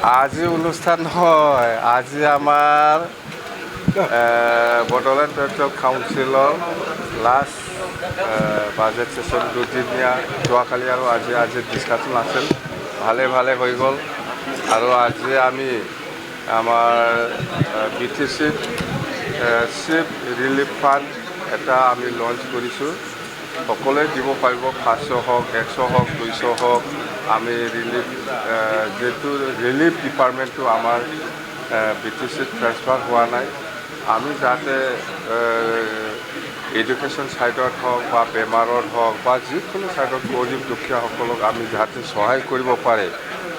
আজি অনুষ্ঠান হয় আজি আমাৰ বড়োলেণ্ড টেৰিটৰিয়েল কাউন্সিলৰ লাষ্ট বাজেট ছেশ্যন দুদিনীয়া যোৱাকালি আৰু আজি ডিছকাশ্যন আছিল ভালে হৈ গ'ল আৰু আজি আমি আমাৰ BTCত চিফ ৰিলিফ ফাণ্ড এটা আমি লঞ্চ কৰিছোঁ সকলোৱে দিব পাৰিব 500 হওক 100 হওক 200 হওক আমি যিহেতু ৰিলিফ ডিপাৰ্টমেণ্টটো আমাৰ BTCত ট্ৰেন্সফাৰ হোৱা নাই আমি যাতে এডুকেশ্যন ছাইডত হওক বা বেমাৰত হওক বা যিকোনো ছাইডত গৰীব দুখীয়াসকলক আমি যাতে সহায় কৰিব পাৰে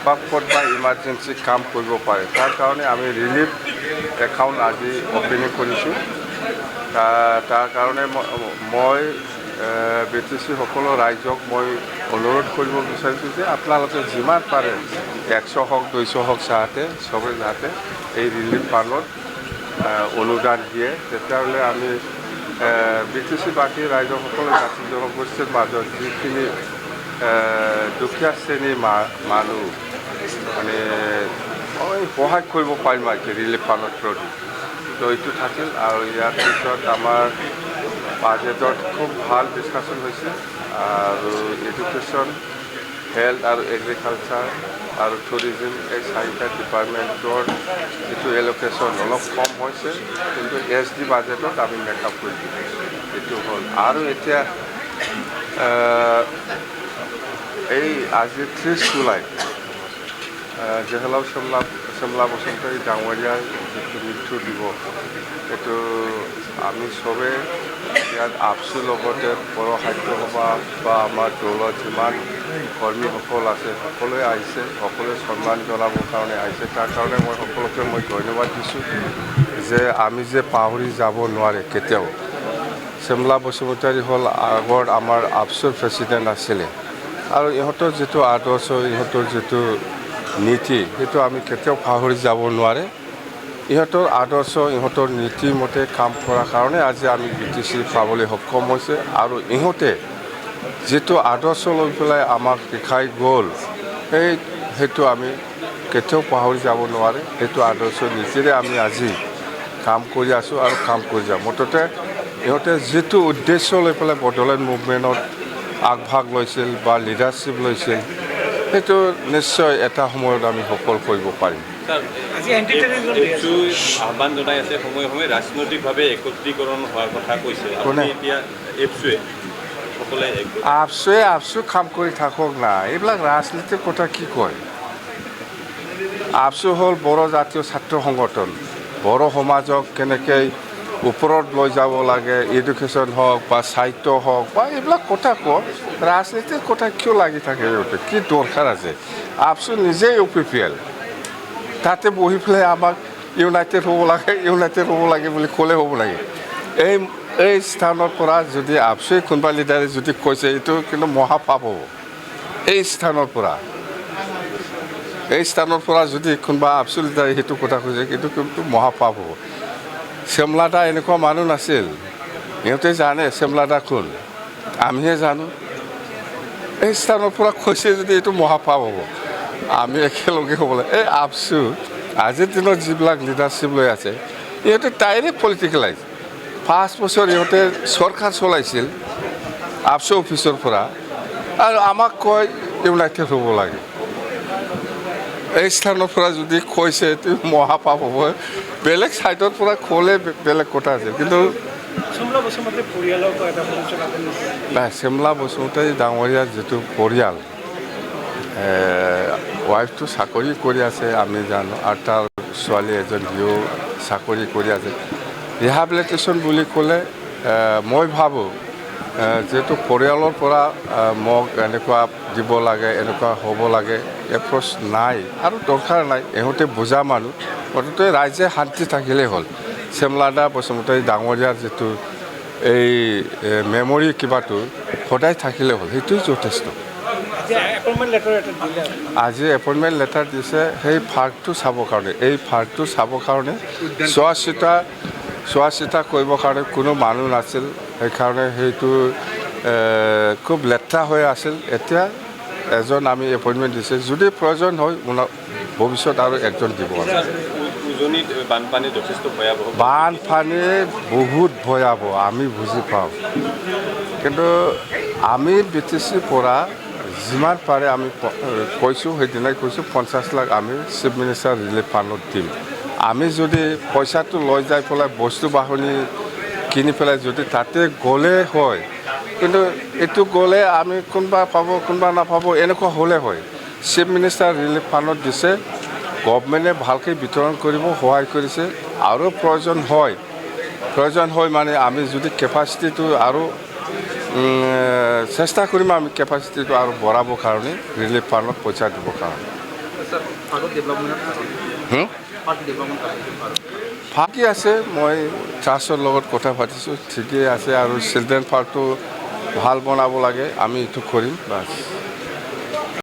বা ক'ৰবাত ইমাৰ্জেঞ্চি কাম কৰিব পাৰে তাৰ কাৰণে আমি ৰিলিফ একাউণ্ট আজি অ'পেনিং কৰিছোঁ তাৰ কাৰণে মই BTC সকলো ৰাইজক মই অনুৰোধ কৰিব বিচাৰিছোঁ যে আপোনালোকে যিমান পাৰে 100 হওক 200 হওক চবে যাতে এই ৰিলিফ ফাণ্ডত অনুদান দিয়ে তেতিয়াহ'লে আমি BTC বাকী ৰাইজসকলে জাতি জনগোষ্ঠীৰ মাজত যিখিনি দুখীয়া শ্ৰেণীৰ মানুহ মানে সহায় কৰিব পাৰিম আৰু ৰিলিফ ফাণ্ডৰ থ্ৰুদি তো এইটো থাকিল আৰু ইয়াৰ পিছত আমাৰ বাজেটত খুব ভাল ডিছকাশ্যন হৈছে আৰু এডুকেশ্যন হেল্থ আৰু এগ্ৰিকালচাৰ আৰু টুৰিজিম এই চাৰিটা ডিপাৰ্টমেণ্টৰ যিটো এল'কেশ্যন অলপ কম হৈছে কিন্তু SD বাজেটত আমি মেকআপ কৰি দিম এইটো হ'ল আৰু এতিয়া এই আজি 30 জুলাই জৱাহৰলাল চমলা বসুমতাৰী ডাঙৰীয়াৰ যিটো মৃত্যু দিৱস এইটো আমি চবে ইয়াত আপচুৰ লগতে বড়ো সাহিত্য সভা বা আমাৰ দলত যিমান কৰ্মীসকল আছে সকলোৱে আহিছে সকলোৱে সন্মান জনাবৰ কাৰণে আহিছে তাৰ কাৰণে মই সকলোকে ধন্যবাদ দিছোঁ যে আমি যে পাহৰি যাব নোৱাৰে কেতিয়াও চমলা বসুমতাৰী হ'ল আগৰ আমাৰ আপচুৰ প্ৰেচিডেণ্ট আছিলে আৰু ইহঁতৰ যিটো আদৰ্শ ইহঁতৰ যিটো নীতি সেইটো আমি কেতিয়াও পাহৰি যাব নোৱাৰে ইহঁতৰ আদৰ্শ ইহঁতৰ নীতি মতে কাম কৰাৰ কাৰণে আজি আমি BTC পাবলৈ সক্ষম হৈছে আৰু ইহঁতে যিটো আদৰ্শ লৈ পেলাই আমাক দেখাই গ'ল সেইটো আমি কেতিয়াও পাহৰি যাব নোৱাৰে সেইটো আদৰ্শ নীতিৰে আমি আজি কাম কৰি আছোঁ আৰু কাম কৰি যাম মুঠতে ইহঁতে যিটো উদ্দেশ্য লৈ পেলাই বড়োলেণ্ড মুভমেণ্টত আগভাগ লৈছিল বা লিডাৰশ্বিপ লৈছিল সেইটো নিশ্চয় এটা সময়ত আমি সফল কৰিব পাৰিম আহ্বান জনাই আছে সময়ে সময়ে ৰাজনৈতিকভাৱে একত্ৰীকৰণ হোৱাৰ কথা কৈছে এতিয়া আপচুৱে কাম কৰি থাকক না এইবিলাক ৰাজনীতিৰ কথা কি কয় আপচু হ'ল বড়ো জাতীয় ছাত্ৰ সংগঠন বড়ো সমাজক কেনেকৈ ওপৰত লৈ যাব লাগে এডুকেশ্যন হওক বা সাহিত্য হওক বা এইবিলাক কথা কওক ৰাজনীতিৰ কথা কিয় লাগি থাকে সিহঁতে কি দৰকাৰ আছে আপচু নিজেই UPPL তাতে বহি পেলাই আমাক ইউনাইটেড হ'ব লাগে বুলি ক'লে হ'ব লাগে এই স্থানৰ পৰা যদি আপচুৱে কোনোবা লিডাৰে যদি কৈছে এইটো কিন্তু মহাপাপ হ'ব এই স্থানৰ পৰা যদি কোনোবা আপচু লিডাৰে সেইটো কথা কৈছে সেইটো কিন্তু মহাপাপ হ'ব চমলাদা এনেকুৱা মানুহ নাছিল সিহঁতে জানে চমলাদা কোন আমিহে জানো এই স্থানৰ পৰা কৈছে যদি এইটো মহাপাপ হ'ব আমি একেলগে হ'বলৈ এই আপচু আজিৰ দিনত যিবিলাক লিডাৰশ্বিপ লৈ আছে ইহঁতে ডাইৰেক্ট পলিটিকেলাইজ 5 বছৰ ইহঁতে চৰকাৰ চলাইছিল আপচু অফিচৰ পৰা আৰু আমাক কয় ইউনাইটেড হ'ব লাগে এই স্থানৰ পৰা যদি কৈছে এইটো মহাপাপ হ'ব বেলেগ ছাইডৰ পৰা ক'লে বেলেগ কথা আছে কিন্তু চমলা বসুমতাৰী ডাঙৰীয়াৰ যিটো পৰিয়াল ৱাইফটো চাকৰি কৰি আছে আমি জানো আৰু তাৰ ছোৱালী এজনীও চাকৰি কৰি আছে ৰিহাবিলিটেশ্যন বুলি ক'লে মই ভাবোঁ যিহেতু পৰিয়ালৰ পৰা মোক এনেকুৱা দিব লাগে এনেকুৱা হ'ব লাগে এপ্ৰ'চ নাই আৰু দৰকাৰ নাই ইহঁতে বুজা মানুহ মুঠতে ৰাইজে শান্তি থাকিলেই হ'ল চমলাদা বসুমতাৰী ডাঙৰীয়াৰ যিটো এই মেমৰি কিবাটো সদায় থাকিলে হ'ল সেইটোৱে যথেষ্ট আজি এপইণ্টমেণ্ট লেটাৰ দিছে সেই ফাৰ্কটো চাবৰ কাৰণে এই ফাৰ্কটো চাবৰ কাৰণে চোৱা চিতা কৰিবৰ কাৰণে কোনো মানুহ নাছিল সেইকাৰণে সেইটো খুব লেতেৰা হৈ আছিল এতিয়া এজন আমি এপইণ্টমেণ্ট দিছে যদি প্ৰয়োজন হয় ভৱিষ্যত আৰু একজন দিব আৰু উজনিত বানপানী যথেষ্ট ভয়াৱহ। বানপানী বহুত ভয়াৱহ আমি বুজি পাওঁ, কিন্তু আমি BTCৰ পৰা যিমান পাৰে আমি কৈছোঁ, সেইদিনাই কৈছোঁ 50 লাখ আমি চিফ মিনিষ্টাৰ ৰিলিফ ফাণ্ডত দিম। আমি যদি পইচাটো লৈ যাই পেলাই বস্তু বাহনি কিনি পেলাই যদি তাতে গ'লে হয়, কিন্তু এইটো গ'লে আমি কোনোবা পাব কোনোবা নাপাব এনেকুৱা হ'লে হয়। চিফ মিনিষ্টাৰ ৰিলিফ ফাণ্ডত দিছে, গভমেণ্টে ভালকৈ বিতৰণ কৰিব সহায় কৰিছে। আৰু প্ৰয়োজন হয় মানে আমি যদি কেপাচিটিটো আৰু চেষ্টা কৰিম, আমি কেপাচিটিটো আৰু বঢ়াবৰ কাৰণে ৰিলিফ ফাণ্ডত পইচা দিবৰ কাৰণে। ফাঁকি আছে, মই ট্ৰাষ্টৰ লগত কথা পাতিছোঁ, ঠিকেই আছে। আৰু চিলড্ৰেন পাৰ্কটো ভাল বনাব লাগে, আমি এইটো কৰিম বাছ।